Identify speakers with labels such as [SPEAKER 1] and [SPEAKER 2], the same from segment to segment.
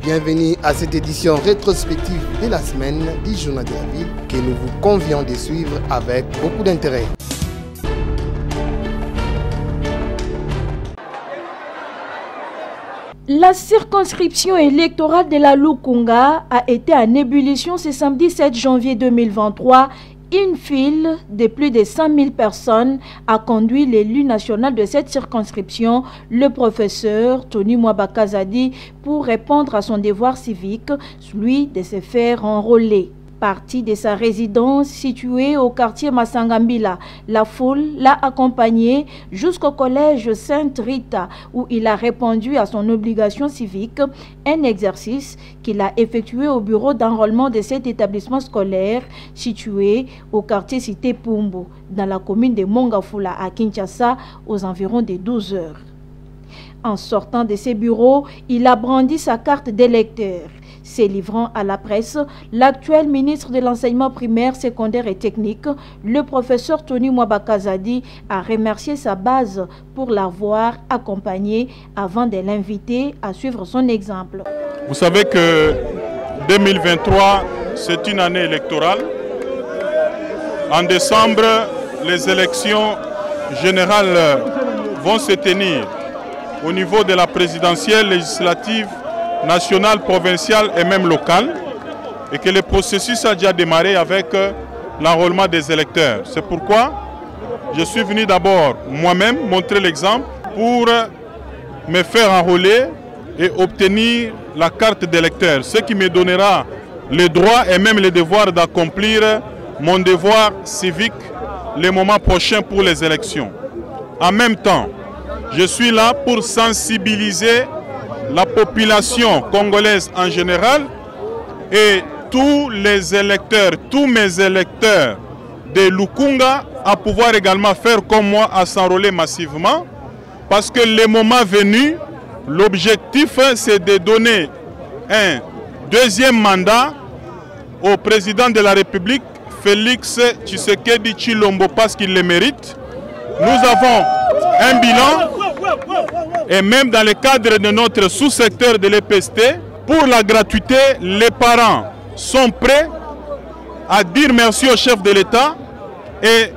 [SPEAKER 1] Bienvenue à cette édition rétrospective de la semaine du Journal de la Ville que nous vous convions de suivre avec beaucoup d'intérêt.
[SPEAKER 2] La circonscription électorale de la Lukunga a été en ébullition ce samedi 7 janvier 2023. Une file de plus de 100 000 personnes a conduit l'élu national de cette circonscription, le professeur Tony Mwabakazadi, pour répondre à son devoir civique, celui de se faire enrôler. Parti de sa résidence située au quartier Masangambila, la foule l'a accompagné jusqu'au collège Sainte-Rita où il a répondu à son obligation civique, un exercice qu'il a effectué au bureau d'enrôlement de cet établissement scolaire situé au quartier Cité Pumbu, dans la commune de Mongafula à Kinshasa, aux environs de 12 heures. En sortant de ses bureaux, il a brandi sa carte d'électeur. Se livrant à la presse, l'actuel ministre de l'enseignement primaire, secondaire et technique, le professeur Tony Mwabakazadi, a remercié sa base pour l'avoir accompagné avant de l'inviter à suivre son exemple.
[SPEAKER 3] Vous savez que 2023, c'est une année électorale. En décembre, les élections générales vont se tenir au niveau de la présidentielle, législative, nationale, provinciale et même locale, et que le processus a déjà démarré avec l'enrôlement des électeurs. C'est pourquoi je suis venu d'abord moi-même montrer l'exemple pour me faire enrôler et obtenir la carte d'électeur, ce qui me donnera le droit et même le devoir d'accomplir mon devoir civique le moment prochain pour les élections. En même temps, je suis là pour sensibiliser la population congolaise en général et tous les électeurs, tous mes électeurs de Lukunga à pouvoir également faire comme moi, à s'enrôler massivement, parce que le moment venu, l'objectif c'est de donner un deuxième mandat au président de la République, Félix Tshisekedi Tshilombo, parce qu'il le mérite. Nous avons un bilan. Et même dans le cadre de notre sous-secteur de l'EPST, pour la gratuité, les parents sont prêts à dire merci au chef de l'État et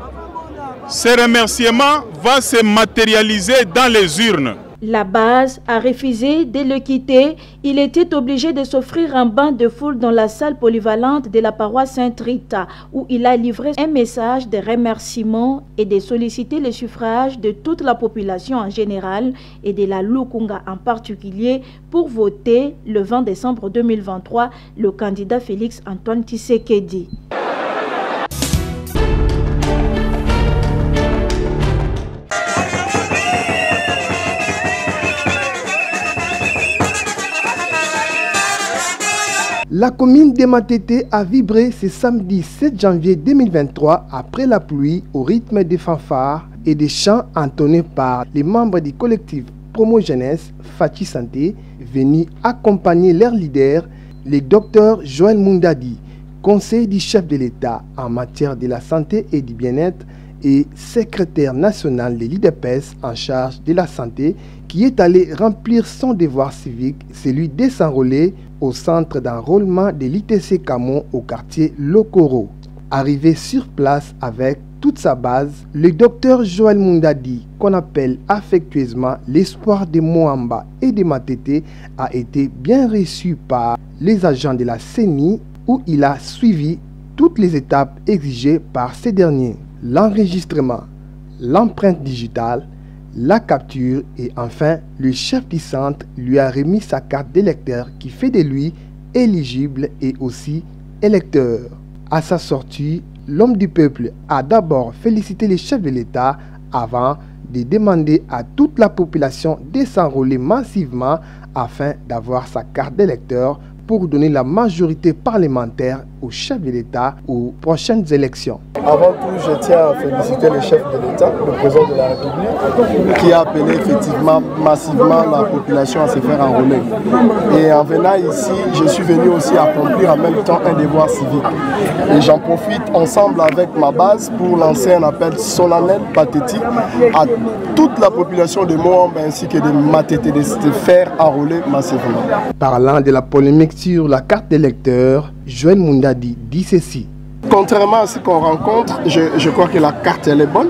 [SPEAKER 3] ce remerciement va se matérialiser dans les urnes.
[SPEAKER 2] La base a refusé de le quitter. Il était obligé de s'offrir un bain de foule dans la salle polyvalente de la paroisse Sainte-Rita, où il a livré un message de remerciement et de solliciter le suffrage de toute la population en général et de la Lukunga en particulier pour voter le 20 décembre 2023 le candidat Félix Antoine Tshisekedi.
[SPEAKER 1] La commune de Matete a vibré ce samedi 7 janvier 2023 après la pluie au rythme des fanfares et des chants entonnés par les membres du collectif Promo Jeunesse Fachi Santé venus accompagner leur leader, le docteur Joël Mundadi, conseiller du chef de l'État en matière de la santé et du bien-être et secrétaire national de l'IDPS en charge de la santé, qui est allé remplir son devoir civique, celui de s'enrôler au centre d'enrôlement de l'ITC Camon au quartier Lokoro. Arrivé sur place avec toute sa base, le docteur Joël Mundadi, qu'on appelle affectueusement l'espoir de Moamba et de Matete, a été bien reçu par les agents de la CENI où il a suivi toutes les étapes exigées par ces derniers. L'enregistrement, l'empreinte digitale, la capture et enfin le chef du centre lui a remis sa carte d'électeur qui fait de lui éligible et aussi électeur. À sa sortie, l'homme du peuple a d'abord félicité le chef de l'État avant de demander à toute la population de s'enrôler massivement afin d'avoir sa carte d'électeur pour donner la majorité parlementaire au chef de l'État aux prochaines élections.
[SPEAKER 4] Avant tout, je tiens à féliciter le chef de l'État, le président de la République, qui a appelé effectivement massivement la population à se faire enrôler. Et en venant ici, je suis venu aussi accomplir en même temps un devoir civique. Et j'en profite ensemble avec ma base pour lancer un appel solennel, pathétique, à toute la population de Moamba ainsi que de Matete de se faire enrôler massivement.
[SPEAKER 1] Parlant de la polémique sur la carte d'électeur, Joël Mundadi dit ceci.
[SPEAKER 4] Contrairement à ce qu'on rencontre, je crois que la carte elle est bonne,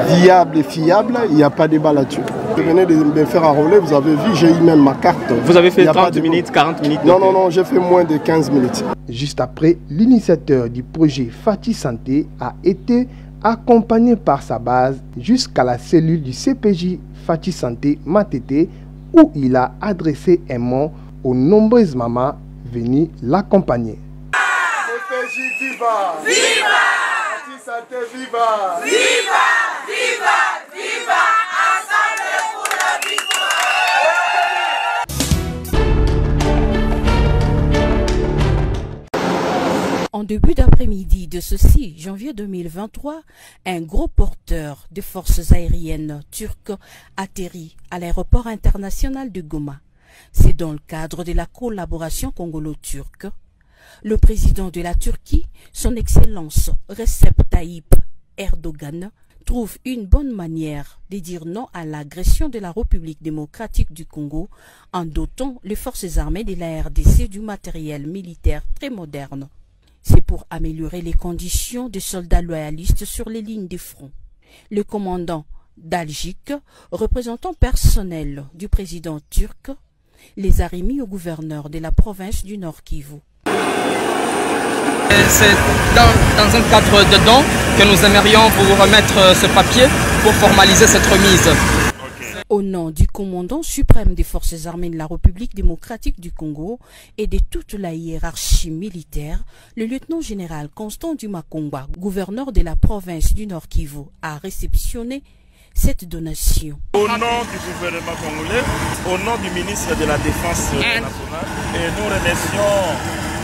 [SPEAKER 4] viable et fiable, il n'y a pas de débat là-dessus. Je venais de me faire enrôler, vous avez vu, j'ai eu même ma carte.
[SPEAKER 5] Vous avez fait 30 minutes, 40 minutes?
[SPEAKER 4] Non, j'ai fait moins de 15 minutes.
[SPEAKER 1] Juste après, l'initiateur du projet Fati Santé a été accompagné par sa base jusqu'à la cellule du CPJ Fati Santé Matete où il a adressé un mot aux nombreuses mamans venues l'accompagner.
[SPEAKER 4] Viva! Viva! Fati Santé, viva!
[SPEAKER 6] Viva! Viva! Viva! Ensemble pour la victoire!
[SPEAKER 7] En début d'après-midi de ce 6 janvier 2023, un gros porteur des forces aériennes turques atterrit à l'aéroport international de Goma. C'est dans le cadre de la collaboration congolo-turque. Le président de la Turquie, son Excellence Recep Tayyip Erdogan, trouve une bonne manière de dire non à l'agression de la République démocratique du Congo en dotant les forces armées de la RDC du matériel militaire très moderne. C'est pour améliorer les conditions des soldats loyalistes sur les lignes de front. Le commandant d'Algique, représentant personnel du président turc, les a remis au gouverneur de la province du Nord Kivu.
[SPEAKER 5] C'est dans un cadre dedans que nous aimerions vous remettre ce papier pour formaliser cette remise.
[SPEAKER 7] Au nom du commandant suprême des forces armées de la République démocratique du Congo et de toute la hiérarchie militaire, le lieutenant-général Constant Dumakongwa, gouverneur de la province du Nord Kivu, a réceptionné cette donation.
[SPEAKER 8] Au nom du gouvernement congolais, au nom du ministre de la Défense nationale, et nous remercions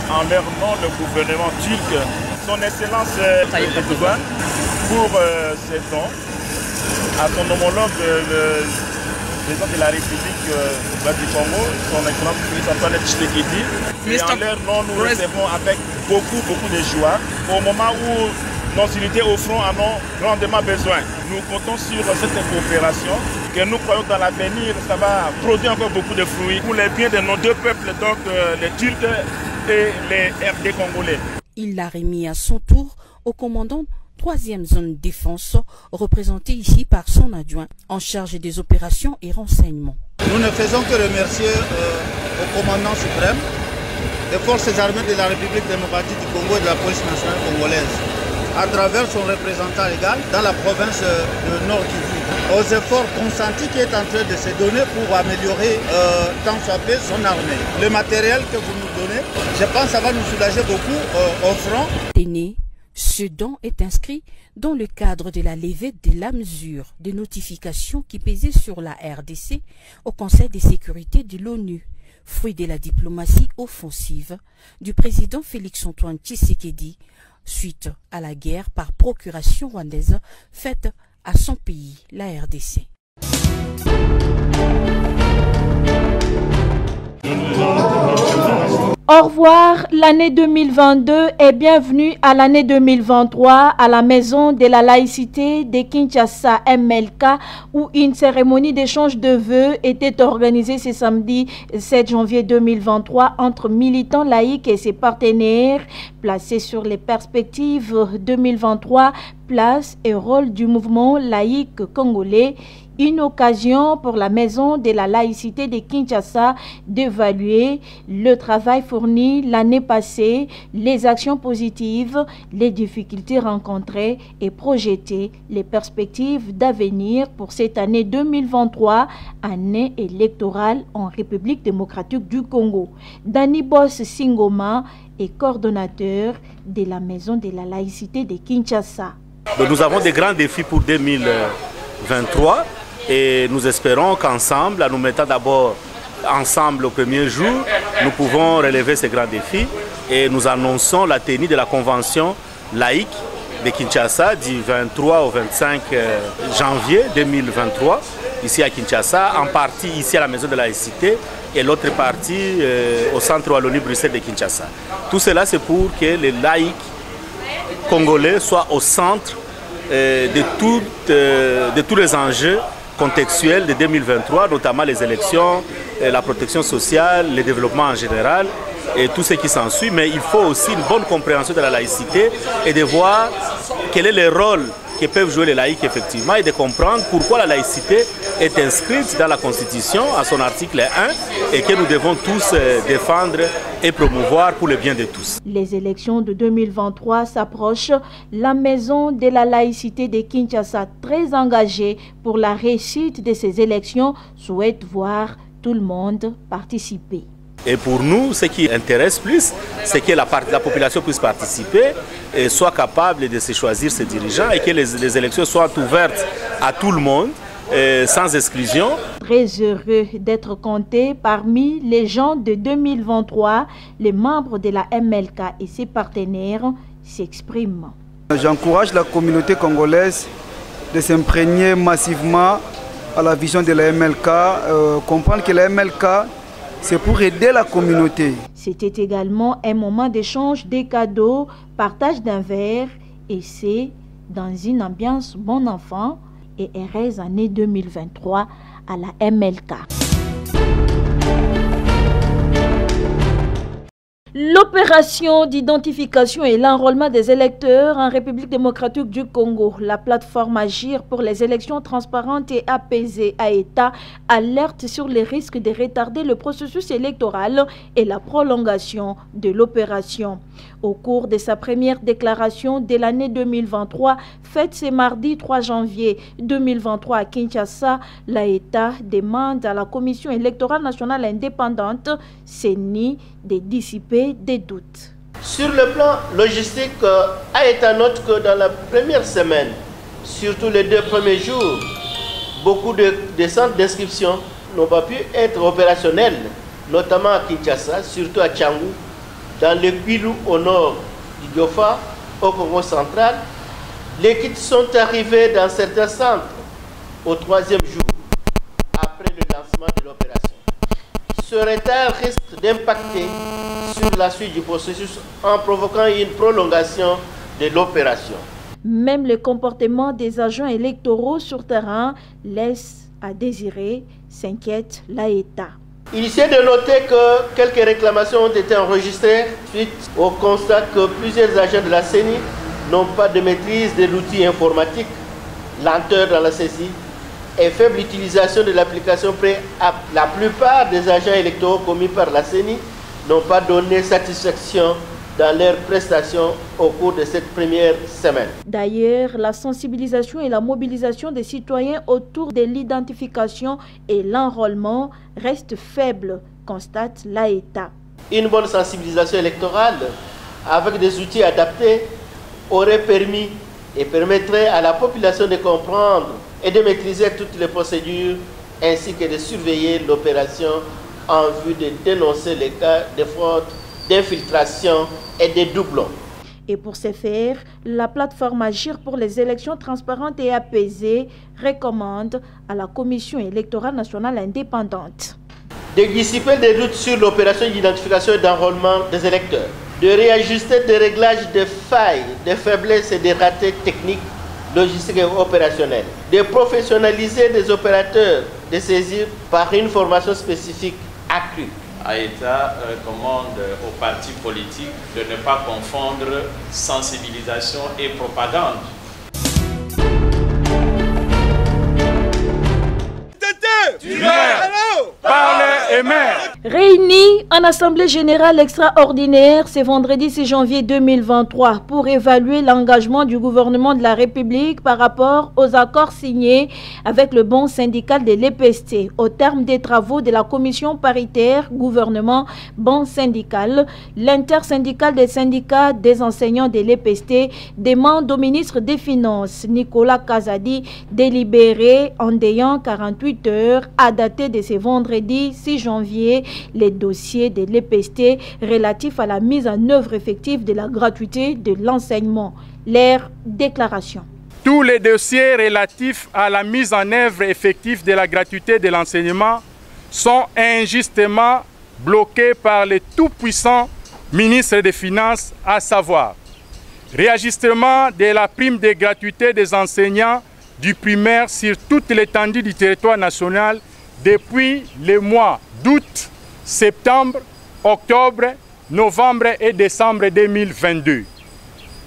[SPEAKER 8] en leur nom le gouvernement turc, son Excellence Tayyip Erdogan, pour ces dons, à son homologue, le président de la République du Congo, son Excellence Antoine Tshisekedi. Et en leur nom, nous recevons avec beaucoup de joie, au moment où nos unités au front en ont grandement besoin. Nous comptons sur cette coopération que nous croyons dans l'avenir, ça va produire encore beaucoup de fruits pour les biens de nos deux peuples, donc les Turcs et les RD congolais.
[SPEAKER 7] Il l'a remis à son tour au commandant 3e zone défense, représenté ici par son adjoint en charge des opérations et renseignements.
[SPEAKER 9] Nous ne faisons que remercier au commandant suprême des forces armées de la République démocratique du Congo et de la police nationale congolaise, à travers son représentant légal dans la province de Nord Kivu, aux efforts consentis qui est en train de se donner pour améliorer tant soit peu son armée. Le matériel que vous nous donnez, je pense que ça va nous soulager beaucoup au front.
[SPEAKER 7] Ce don est inscrit dans le cadre de la levée de la mesure de notification qui pesait sur la RDC au Conseil de sécurité de l'ONU, fruit de la diplomatie offensive du président Félix-Antoine Tshisekedi suite à la guerre par procuration rwandaise faite à son pays, la RDC.
[SPEAKER 2] Au revoir l'année 2022 et bienvenue à l'année 2023 à la Maison de la Laïcité de Kinshasa MLK où une cérémonie d'échange de vœux était organisée ce samedi 7 janvier 2023 entre militants laïcs et ses partenaires placés sur les perspectives 2023, place et rôle du mouvement laïque congolais. Une occasion pour la Maison de la Laïcité de Kinshasa d'évaluer le travail fourni l'année passée, les actions positives, les difficultés rencontrées et projeter les perspectives d'avenir pour cette année 2023, année électorale en République démocratique du Congo. Dani Boss Singoma est coordonnateur de la Maison de la Laïcité de Kinshasa.
[SPEAKER 10] Nous avons des grands défis pour 2023. Et nous espérons qu'ensemble, en nous mettant d'abord ensemble au premier jour, nous pouvons relever ces grands défis. Et nous annonçons la tenue de la convention laïque de Kinshasa du 23 au 25 janvier 2023, ici à Kinshasa, en partie ici à la Maison de la laïcité et l'autre partie au centre Wallonie-Bruxelles de Kinshasa. Tout cela, c'est pour que les laïcs congolais soient au centre de tous les enjeux contextuels de 2023, notamment les élections, la protection sociale, le développement en général et tout ce qui s'ensuit. Mais il faut aussi une bonne compréhension de la laïcité et de voir quel est le rôle que peuvent jouer les laïcs effectivement et de comprendre pourquoi la laïcité est inscrite dans la Constitution à son article 1 et que nous devons tous défendre et promouvoir pour le bien de tous.
[SPEAKER 2] Les élections de 2023 s'approchent. La Maison de la laïcité de Kinshasa, très engagée pour la réussite de ces élections, souhaite voir tout le monde participer.
[SPEAKER 10] Et pour nous, ce qui intéresse plus, c'est que la population puisse participer et soit capable de se choisir ses dirigeants et que les élections soient ouvertes à tout le monde, sans exclusion.
[SPEAKER 2] Très heureux d'être compté parmi les gens de 2023, les membres de la MLK et ses partenaires s'expriment.
[SPEAKER 11] J'encourage la communauté congolaise de s'imprégner massivement à la vision de la MLK, comprendre que la MLK, c'est pour aider la communauté.
[SPEAKER 2] C'était également un moment d'échange des cadeaux, partage d'un verre, et c'est dans une ambiance bon enfant et heureuse année 2023 à la MLK. L'opération d'identification et l'enrôlement des électeurs en République démocratique du Congo, la plateforme Agir pour les élections transparentes et apaisées AETA, alerte sur les risques de retarder le processus électoral et la prolongation de l'opération. Au cours de sa première déclaration de l'année 2023, faite ce mardi 3 janvier 2023 à Kinshasa, l'AETA demande à la Commission électorale nationale indépendante, CENI, de dissiper des doutes.
[SPEAKER 12] Sur le plan logistique, AETA note que dans la première semaine, surtout les 2 premiers jours, beaucoup de centres d'inscription n'ont pas pu être opérationnels, notamment à Kinshasa, surtout à Tchangou, dans le Kwilu au nord du Diofa, au Congo central. Les kits sont arrivés dans certains centres au 3e jour, après le lancement de l'opération. Ce retard risque d'impacter sur la suite du processus en provoquant une prolongation de l'opération.
[SPEAKER 2] Même le comportement des agents électoraux sur terrain laisse à désirer, s'inquiète l'AETA.
[SPEAKER 12] Il est de noter que quelques réclamations ont été enregistrées suite au constat que plusieurs agents de la CENI n'ont pas de maîtrise de l'outil informatique, lenteur dans la saisie et faible utilisation de l'application pré-app. La plupart des agents électoraux commis par la CENI n'ont pas donné satisfaction dans leurs prestations au cours de cette première semaine.
[SPEAKER 2] D'ailleurs, la sensibilisation et la mobilisation des citoyens autour de l'identification et l'enrôlement restent faibles, constate l'AETA.
[SPEAKER 12] Une bonne sensibilisation électorale avec des outils adaptés aurait permis et permettrait à la population de comprendre et de maîtriser toutes les procédures ainsi que de surveiller l'opération en vue de dénoncer les cas de fraude, d'infiltration et de doublons.
[SPEAKER 2] Et pour ce faire, la plateforme Agir pour les élections transparentes et apaisées recommande à la Commission électorale nationale indépendante
[SPEAKER 12] de dissiper des doutes sur l'opération d'identification et d'enrôlement des électeurs, de réajuster des réglages de failles, de faiblesses et de ratés techniques, logistiques et opérationnels, de professionnaliser des opérateurs, de saisir par une formation spécifique accrue.
[SPEAKER 13] AETA recommande aux partis politiques de ne pas confondre sensibilisation et propagande.
[SPEAKER 2] Réunis en Assemblée générale extraordinaire ce vendredi 6 janvier 2023 pour évaluer l'engagement du gouvernement de la République par rapport aux accords signés avec le bon syndical de l'EPST. Au terme des travaux de la commission paritaire gouvernement bon syndical, l'intersyndicale des syndicats des enseignants de l'EPST demande au ministre des Finances Nicolas Kazadi délibérer en ayant 48 heures à dater de ce vendredi 6 janvier les dossiers de l'EPST relatifs à la mise en œuvre effective de la gratuité de l'enseignement. Leur déclaration.
[SPEAKER 14] Tous les dossiers relatifs à la mise en œuvre effective de la gratuité de l'enseignement sont injustement bloqués par le tout-puissant ministre des Finances, à savoir réajustement de la prime de gratuité des enseignants du primaire sur toute l'étendue du territoire national depuis les mois d'août, septembre, octobre, novembre et décembre 2022.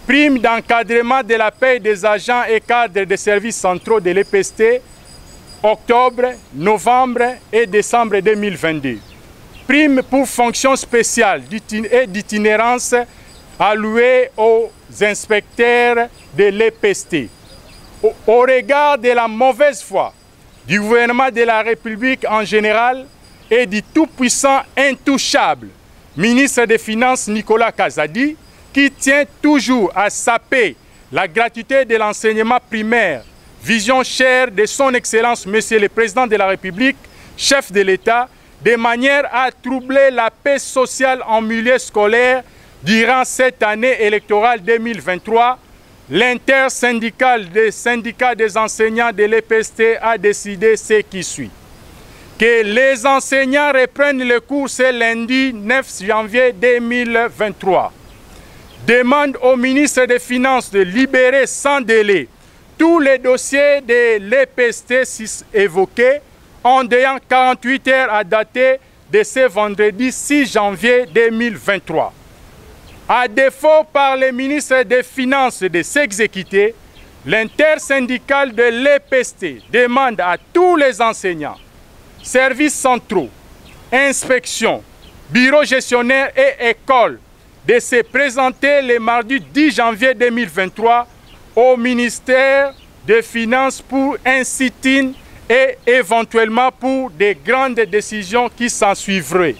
[SPEAKER 14] Prime d'encadrement de la paie des agents et cadres des services centraux de l'EPST, octobre, novembre et décembre 2022. Prime pour fonction spéciale et d'itinérance allouée aux inspecteurs de l'EPST. Au regard de la mauvaise foi du gouvernement de la République en général et du tout-puissant intouchable ministre des Finances Nicolas Kazadi, qui tient toujours à saper la gratuité de l'enseignement primaire, vision chère de son Excellence Monsieur le Président de la République, chef de l'État, de manière à troubler la paix sociale en milieu scolaire durant cette année électorale 2023, l'intersyndicale des syndicats des enseignants de l'EPST a décidé ce qui suit. Que les enseignants reprennent le cours ce lundi 9 janvier 2023. Demande au ministre des Finances de libérer sans délai tous les dossiers de l'EPST évoqués en ayant 48 heures à dater de ce vendredi 6 janvier 2023. À défaut par le ministre des Finances de s'exécuter, l'intersyndicale de l'EPST demande à tous les enseignants, services centraux, inspections, bureaux gestionnaires et écoles de se présenter le mardi 10 janvier 2023 au ministère des Finances pour un sit-in et éventuellement pour des grandes décisions qui s'en suivraient.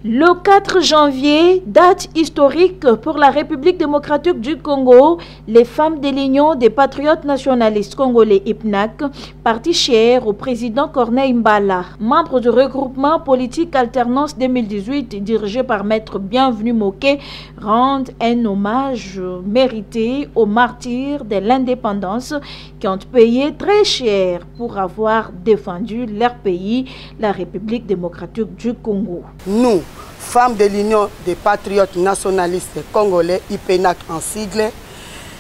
[SPEAKER 2] Le 4 janvier, date historique pour la République démocratique du Congo, les femmes de l'Union des patriotes nationalistes congolais IPNAC, parti cher au président Corneille Mbala, membre du regroupement politique Alternance 2018 dirigé par Maître Bienvenu Moké, rendent un hommage mérité aux martyrs de l'indépendance qui ont payé très cher pour avoir défendu leur pays, la République démocratique du Congo.
[SPEAKER 15] Nous, femmes de l'Union des patriotes nationalistes congolais, IPNAC en sigle,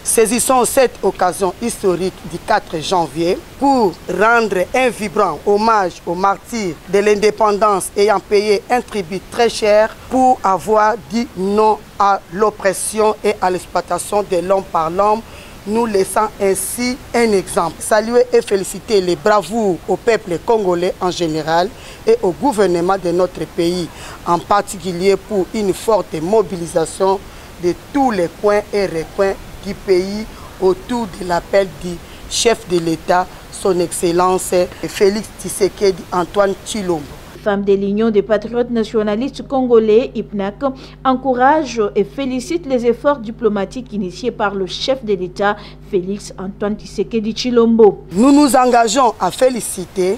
[SPEAKER 15] saisissons cette occasion historique du 4 janvier pour rendre un vibrant hommage aux martyrs de l'indépendance ayant payé un tribut très cher pour avoir dit non à l'oppression et à l'exploitation de l'homme par l'homme, nous laissant ainsi un exemple. Saluer et féliciter les bravoures au peuple congolais en général et au gouvernement de notre pays, en particulier pour une forte mobilisation de tous les coins et recoins du pays autour de l'appel du chef de l'État, son Excellence Félix Tshisekedi Antoine Tshilombo.
[SPEAKER 2] Femmes de l'Union des patriotes nationalistes congolais, IPNAC, encourage et félicite les efforts diplomatiques initiés par le chef de l'État, Félix Antoine Tshisekedi Tshilombo.
[SPEAKER 15] Nous nous engageons à féliciter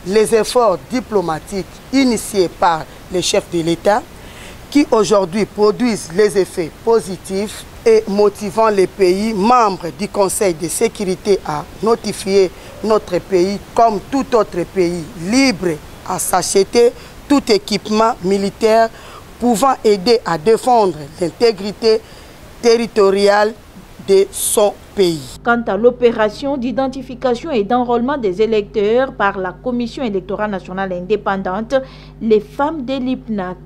[SPEAKER 15] les efforts diplomatiques initiés par le chef de l'État qui aujourd'hui produisent les effets positifs et motivant les pays membres du Conseil de sécurité à notifier notre pays comme tout autre pays libre à s'acheter tout équipement militaire pouvant aider à défendre l'intégrité territoriale de son pays.
[SPEAKER 2] Quant à l'opération d'identification et d'enrôlement des électeurs par la Commission électorale nationale indépendante, les femmes de l'IPNAC.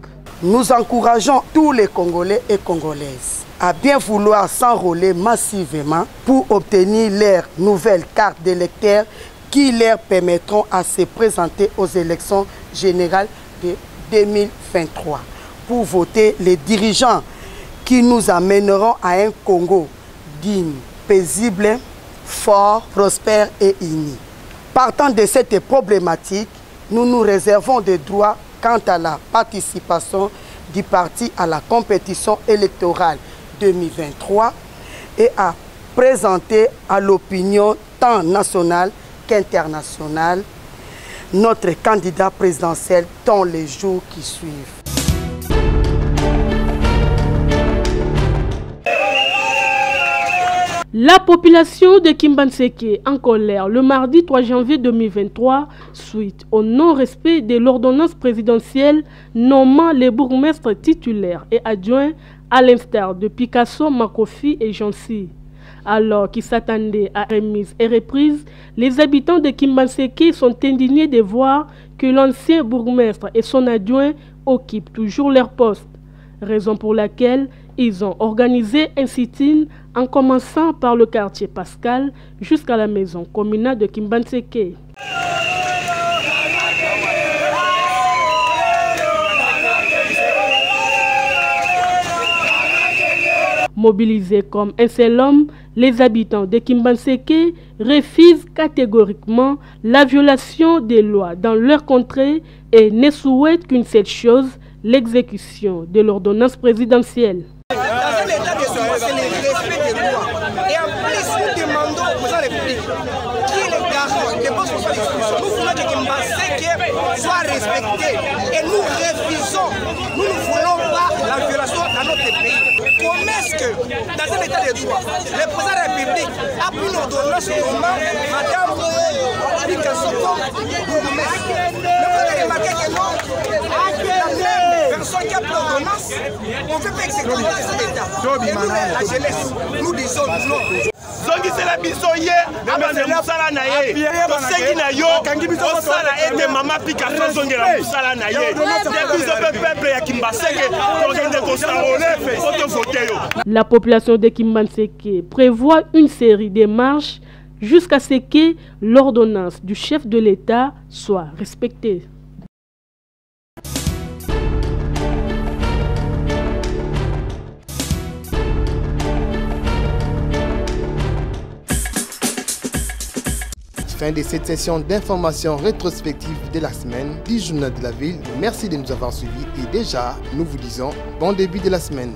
[SPEAKER 15] Nous encourageons tous les Congolais et Congolaises à bien vouloir s'enrôler massivement pour obtenir leur nouvelle carte d'électeur qui leur permettront à se présenter aux élections générales de 2023 pour voter les dirigeants qui nous amèneront à un Congo digne, paisible, fort, prospère et uni. Partant de cette problématique, nous nous réservons des droits quant à la participation du parti à la compétition électorale 2023 et à présenter à l'opinion tant nationale qu'internationale, notre candidat présidentiel dans les jours qui suivent.
[SPEAKER 16] La population de Kimbanseke en colère le mardi 3 janvier 2023 suite au non-respect de l'ordonnance présidentielle nommant les bourgmestres titulaires et adjoints à l'instar de Picasso, Makofi et Jansi. Alors qu'ils s'attendaient à remise et reprise, les habitants de Kimbanseke sont indignés de voir que l'ancien bourgmestre et son adjoint occupent toujours leur poste. Raison pour laquelle ils ont organisé un sit-in en commençant par le quartier Pascal jusqu'à la maison communale de Kimbanseke. Mobilisés comme un seul homme, les habitants de Kimbanseke refusent catégoriquement la violation des lois dans leur contrée et ne souhaitent qu'une seule chose, l'exécution de l'ordonnance présidentielle.
[SPEAKER 17] Dans un état de droit, c'est le respect des lois. Et en plus, nous demandons aux président de la République qui est le garant des bonnes institutions. Nous voulons que Kimbanseke soit respecté. Et nous refusons, nous ne voulons pas la violation dans notre pays. Comment est-ce que, dans un état de droit, le président de la République a pris l'ordonnance nommant Madame Picasso comme bourgmestre? Mais vous avez remarqué que non, personne qui a pris l'ordonnance, on ne fait pas exécuter dans cet état. Et nous, la jeunesse, nous disons non.
[SPEAKER 18] zongisela biso ye abanda musala na ye tosengi na yo osala ete mama Picasso zongela musala na ye biso pe peuple ya Kimbanseke tokende kosangole foto vote yo.
[SPEAKER 16] La population de Kimbanseke prévoit une série de marches jusqu'à ce que l'ordonnance du chef de l'État soit respectée.
[SPEAKER 1] Fin de cette session d'information rétrospective de la semaine du Journal de la Ville. Merci de nous avoir suivis et déjà, nous vous disons bon début de la semaine.